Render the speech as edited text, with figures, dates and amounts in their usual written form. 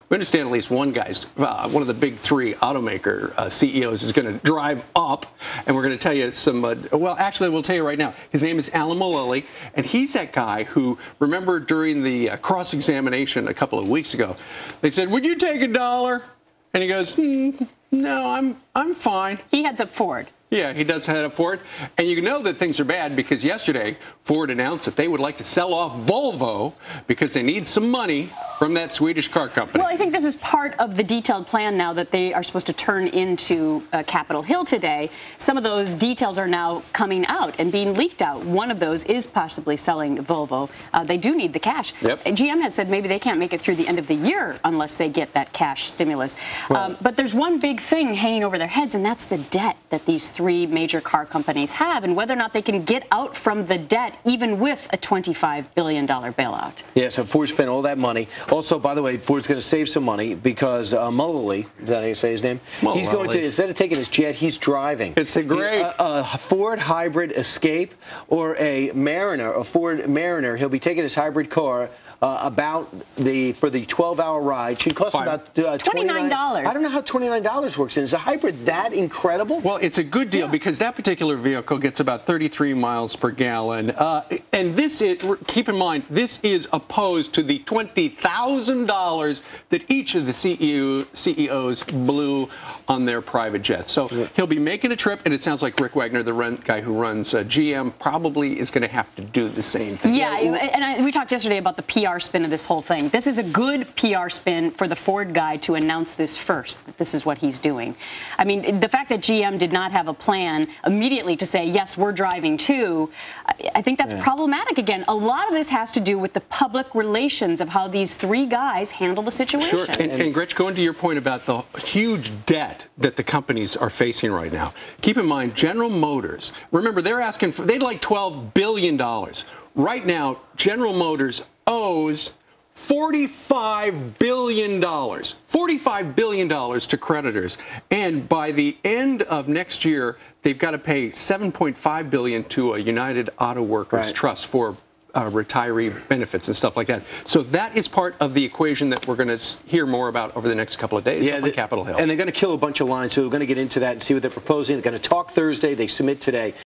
We understand at least one guy's, one of the big three automaker CEOs is going to drive up, and we're going to tell you some, well, actually, we'll tell you right now. His name is Alan Mulally, and he's that guy who, remember during the cross-examination a couple of weeks ago, they said, would you take $1? And he goes, no, I'm fine. He heads up Ford. Yeah, he does head up Ford. And you know that things are bad because yesterday Ford announced that they would like to sell off Volvo because they need some money from that Swedish car company. Well, I think this is part of the detailed plan now that they are supposed to turn into Capitol Hill today. Some of those details are now coming out and being leaked out. One of those is possibly selling Volvo. They do need the cash. Yep. GM has said maybe they can't make it through the end of the year unless they get that cash stimulus. Well, but there's one big thing hanging over their heads, and that's the debt that these three major car companies have, and whether or not they can get out from the debt even with a $25 billion bailout. Yeah, so Ford spent all that money. Also, by the way, Ford's going to save some money because Mulally, is that how you say his name? Mulally. He's going to, instead of taking his jet, he's driving. It's a great... A Ford hybrid Escape or a Mariner, a Ford Mariner. He'll be taking his hybrid car for the 12-hour ride. Should cost about $29. I don't know how $29 works. And is a hybrid that incredible? Well, it's a good deal because that particular vehicle gets about 33 miles per gallon. And this is, keep in mind, this is opposed to the $20,000 that each of the CEOs blew on their private jets. So he'll be making a trip, and it sounds like Rick Wagner, the guy who runs GM, probably is going to have to do the same thing. Yeah, and we talked yesterday about the PR spin of this whole thing. This is a good PR spin for the Ford guy to announce this first, that this is what he's doing. I mean, the fact that GM did not have a plan immediately to say, yes, we're driving too, I think that's problematic again. A lot of this has to do with the public relations of how these three guys handle the situation. Sure. And Gretch, going to your point about the huge debt that the companies are facing right now, keep in mind, General Motors, remember, they're asking for, they'd like $12 billion. Right now, General Motors owes $45 billion. $45 billion to creditors. And by the end of next year, they've got to pay $7.5 billion to a United Auto Workers Trust for retiree benefits and stuff like that. So that is part of the equation that we're going to hear more about over the next couple of days on Capitol Hill. And they're going to kill a bunch of lines, so we're going to get into that and see what they're proposing. They're going to talk Thursday. They submit today.